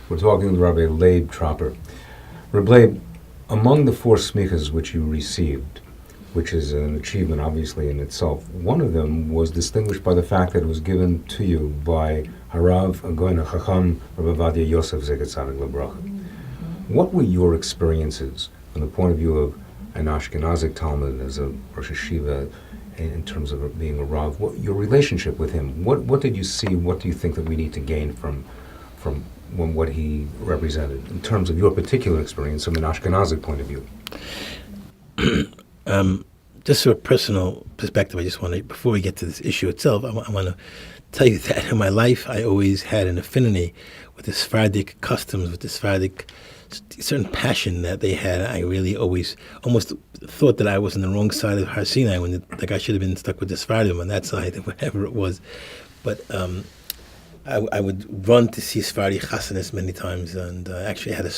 We're talking with Rabbi Leib Tropper. Rabbi Leib, among the four smichas which you received, which is an achievement obviously in itself, one of them was distinguished by the fact that it was given to you by Harav, a Goyen Chacham, Rabbi Ovadia Yosef ZT'L Lebracha. What were your experiences from the point of view of an Ashkenazic Talmud as a Rosh Hashiva, in terms of being a Rav, your relationship with him? What did you see? What do you think that we need to gain from what he represented in terms of your particular experience from an Ashkenazic point of view? Just from a personal perspective, I just want to, before we get to this issue itself, I want to tell you that in my life I always had an affinity with the Sephardic customs, with the Sephardic certain passion that they had. I really always almost thought that I was on the wrong side of Har Sinai, when like I should have been stuck with the Sephardim on that side, whatever it was. But I would run to see Sephardi chasanas many times, and actually had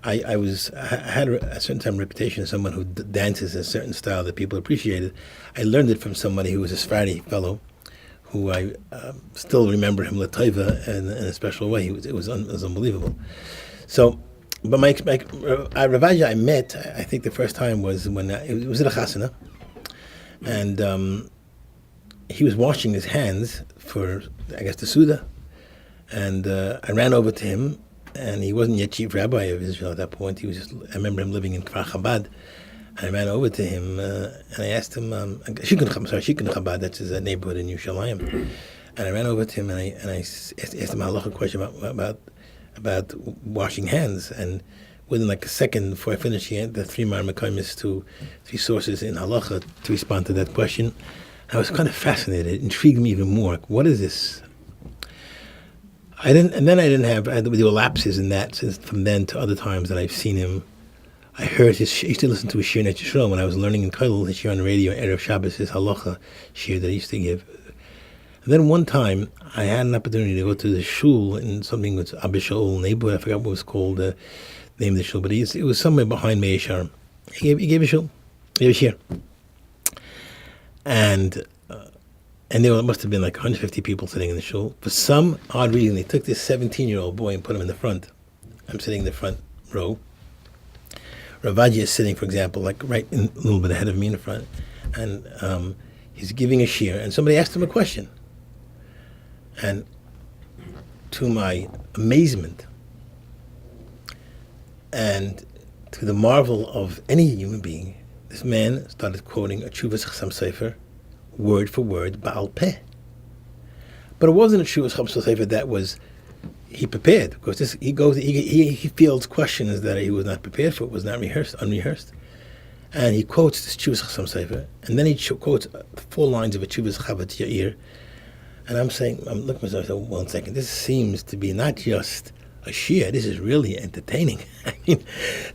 I had a certain time reputation as someone who dances a certain style that people appreciated. I learned it from somebody who was a Sephardi fellow, who I still remember him l'taiva in a special way. It was unbelievable. So, but my Ravaja I met, I think the first time was when it was at a chasana, and he was washing his hands for, I guess, the Suda. And I ran over to him, and he wasn't yet chief rabbi of Israel at that point. He was just, I remember him living in Kfar Chabad. And I ran over to him, and I asked him, Shikun Chabad, that's his neighborhood in Yerushalayim. And I ran over to him, and I asked him a halacha question about washing hands. And within like a second before I finished, he had the three Marmakaimis, three sources in halacha to respond to that question. I was kind of fascinated. It intrigued me even more. Like, what is this? I had there were lapses in that since from then to other times that I've seen him. I heard I used to listen to his shir Net Yisrael when I was learning in Kollel, his shir on the radio, Erev Shabbos, his halacha shir that he used to give. And then one time, I had an opportunity to go to the shul in something with Abba Shaul neighborhood. I forgot what it was called, the name of the shul, but it was somewhere behind Meir Sharm. He gave a shul, he gave a shir. And there must have been like 150 people sitting in the shul. For some odd reason, they took this 17-year-old boy and put him in the front. I'm sitting in the front row. Ravaji is sitting, for example, like right a little bit ahead of me in the front. And he's giving a shir, and somebody asked him a question. And to my amazement, and to the marvel of any human being, this man started quoting a Tshuvas Chassam Sefer, word for word, Baal Peh. But it wasn't a Tshuvas Chassam Sefer that was, he prepared, because he fields questions that he was not prepared for, was not unrehearsed. And he quotes this Tshuvas Chassam Sefer, and then he quotes 4 lines of a Tshuvas Chavat Yair. And I'm looking at myself, I said, 1 second, this seems to be not just a shir, this is really entertaining. I mean,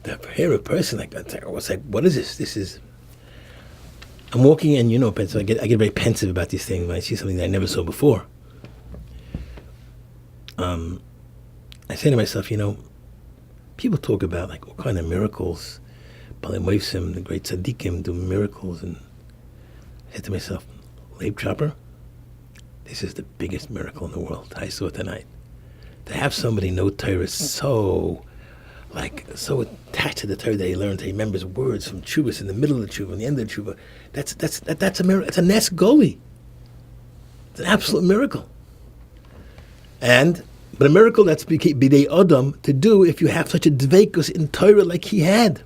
to hear a person like that, I was like, what is this? This is... I'm walking in, so I get very pensive about these things when I see something that I never saw before. I say to myself, people talk about like all kind of miracles. Balei Moisim, the great tzaddikim, do miracles, and I said to myself, Leib Tropper, this is the biggest miracle in the world. I saw it tonight. To have somebody know Torah so attached to the Torah that he learned, he remembers words from Tshuvas in the middle of the Tshuva, in the end of the Tshuva. That's a miracle. It's a Nes Goli. It's an absolute miracle. But a miracle that's bidei Adam to do if you have such a dveikus in Torah like he had.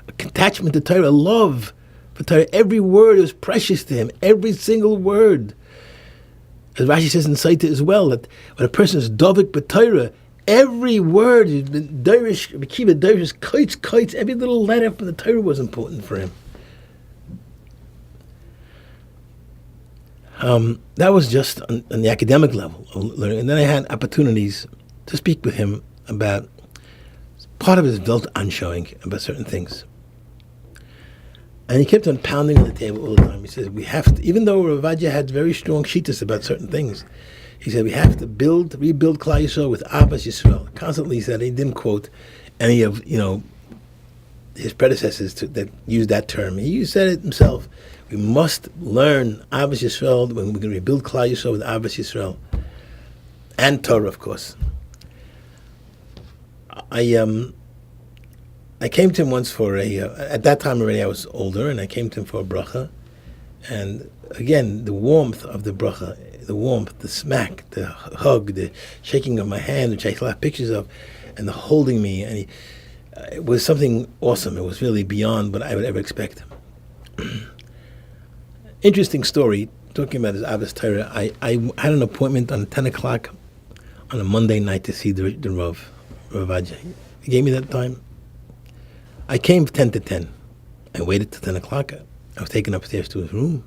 Attachment to Torah, love for Torah. Every word is precious to him. Every single word. As Rashi says in Saita as well, that when a person is dovik b'Torah, every word, Dorish, Bekiva, Dorish, kites, every little letter from the Torah was important for him. That was just on the academic level of learning. And then I had opportunities to speak with him about part of his Welt anshowing about certain things. And he kept on pounding on the table all the time. He says, we have to, even though Ovadia had very strong shittas about certain things, he said, we have to rebuild Klal Yisrael with Abbas Yisrael. Constantly he said, he didn't quote any of, his predecessors that used that term. He said it himself. We must learn Abbas Yisrael when we're going to rebuild Klal Yisrael with Abbas Yisrael. And Torah, of course. I came to him once for at that time already I was older, and I came to him for a bracha. And again, the warmth of the bracha, the warmth, the smack, the hug, the shaking of my hand, which I still have pictures of, and the holding me, and it was something awesome. It was really beyond what I would ever expect. Interesting story, talking about his Abbas Torah. I had an appointment on 10 o'clock on a Monday night to see the Rav Ovadia. He gave me that time. I came 10 to 10. I waited till 10 o'clock. I was taken upstairs to his room.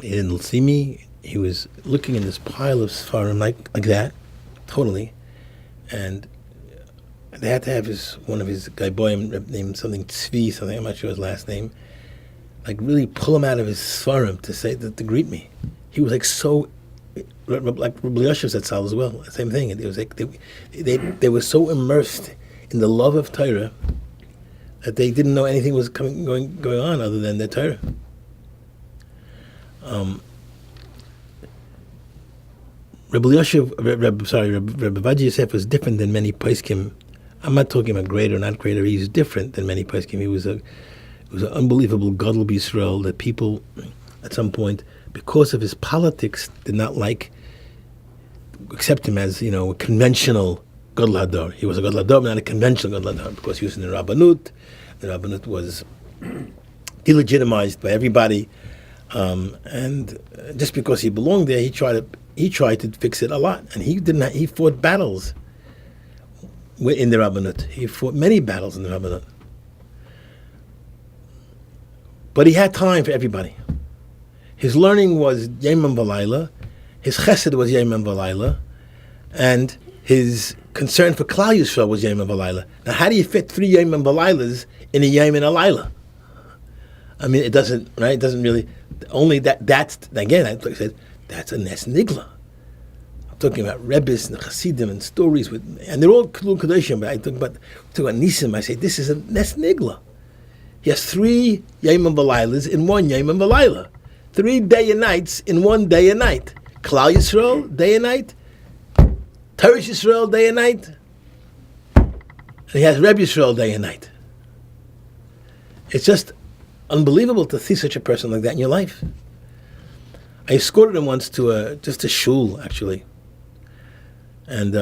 He didn't see me. He was looking in this pile of Sfarim like that, totally. And they had to have one of his Gaiboyim named something Tzvi, something, I'm not sure his last name, like really pull him out of his Sfarim to greet me. He was like so, like Rabbi Yosef ZT'L as well, same thing. It was like they were so immersed in the love of Torah that they didn't know anything was going on other than the Torah. Rabbi Ovadia Yosef was different than many poskim. I'm not talking about great or not great. He's different than many poskim. He was an unbelievable gadol b'Yisrael that people, at some point, because of his politics, did not accept him as a conventional gadol hador. He was a gadol hador, but not a conventional gadol hador, because he was in the Rabbanut. The Rabbanut was delegitimized by everybody, and just because he belonged there, he tried to fix it a lot, and he fought battles in the Rabbanut. He fought many battles in the Rabbanut. But he had time for everybody. His learning was Yomim V'Layla, his chesed was Yomim V'Layla, and his concern for Klal Yisrael was Yomim V'Layla. Now, how do you fit 3 Yomim V'Laylas in a Yom and a Layla? I mean, it doesn't, right? It doesn't really, only that's, again, like I said, that's a Nes Nigla. I'm talking about Rebbes and Chassidim and stories and they're all Klul Kadoshim, but I talk about Nisim, I say, this is a Nes Nigla. He has 3 Yomim V'Laylas in 1 Yomim V'Layla. 3 day and nights in 1 day and night. Klal Yisrael, day and night. Teresh Yisrael, day and night. And he has Reb Yisrael, day and night. It's just unbelievable to see such a person like that in your life. I escorted him once to just a shul, actually. And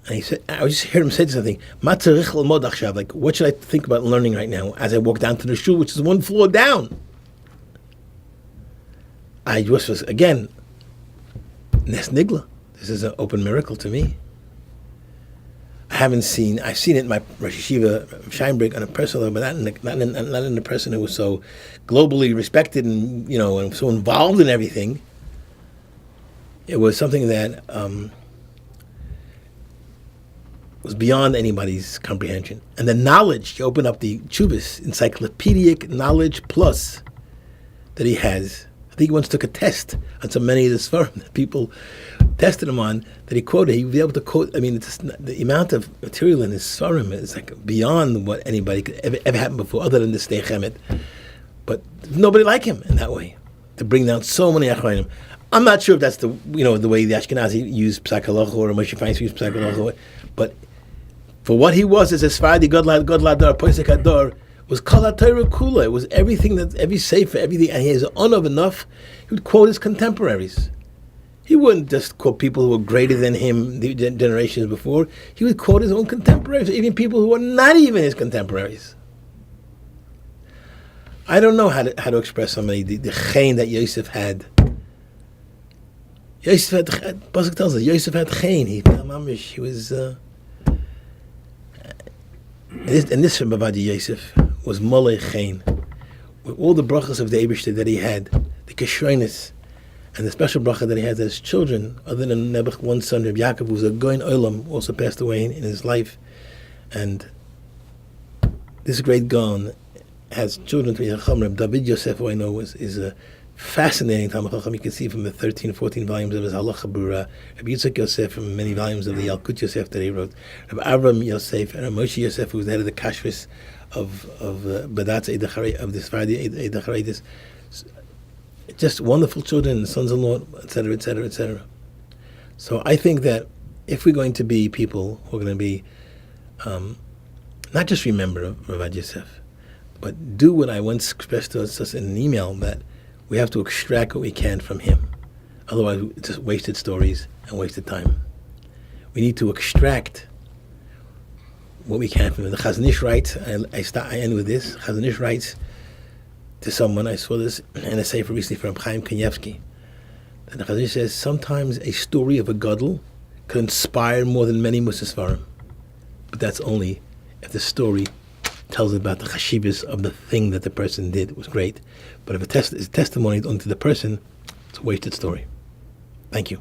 he said, I just heard him say something, like, what should I think about learning right now as I walk down to the shul, which is 1 floor down? I just was, again, Nes Nigla. This is an open miracle to me. I've seen it in my Rosh Yeshiva Scheinberg on a personal level, but not in a person who was so globally respected and and so involved in everything. It was something that was beyond anybody's comprehension. And the knowledge, you open up the Chubis, encyclopedic knowledge plus that he has. I think he once took a test on so many of the Sfarim that people tested him on, that he quoted. He would be able to quote, I mean, the amount of material in his Sfarim is like beyond what anybody could ever happen before, other than this Chemet. But nobody like him in that way, to bring down so many Achronim. I'm not sure if that's the way the Ashkenazi used Psak Halacha or Moshe Feinstein used Psak Halacha, but for what he was as a Sephardi God Ladar, Poisek Hador, was Kol HaTorah Kula. It was everything, every sefer, everything, and he has honor enough. He would quote his contemporaries. He wouldn't just quote people who were greater than him the generations before. He would quote his own contemporaries, even people who were not even his contemporaries. I don't know how to express somebody the chen that Yosef had. Yosef had, Pasuk tells us, Yosef had chen. He was. And this from Ovadia Yosef was Molech Chen, with all the brachas of the Eibishter that he had, the Keshroinus, and the special bracha that he had as children, other than Nebuch, one son, Reb Yaakov, who was a Goin Olam, also passed away in his life. And this great Gaon has children to Yacham. Reb David Yosef, who I know is a fascinating Talmud Chacham. You can see from the 13, 14 volumes of his Halacha Brura. Reb Yitzchak Yosef, from many volumes of the Yalkut Yosef that he wrote. Reb Avram Yosef, and Reb Moshe Yosef, who was the head of the Kashrus of Badatz Eidacharei, of the Sephardi Eidacharei. Just wonderful children, sons-in-law, etc., etc., etc. So I think that if we're going to be people who are going to be not just remember Rav Yosef, but do what I once expressed to us in an email, that we have to extract what we can from him. Otherwise, it's just wasted stories and wasted time. We need to extract what we can from him. The Chazon Ish writes, I end with this. Chazon Ish writes to someone, I saw this in a sefer recently from Chaim Kanievsky, that the Chazon Ish says sometimes a story of a gadol could inspire more than many Musasvarim. But that's only if the story tells about the chashivas of the thing that the person did. It was great. But if it's testimony onto the person, it's a wasted story. Thank you.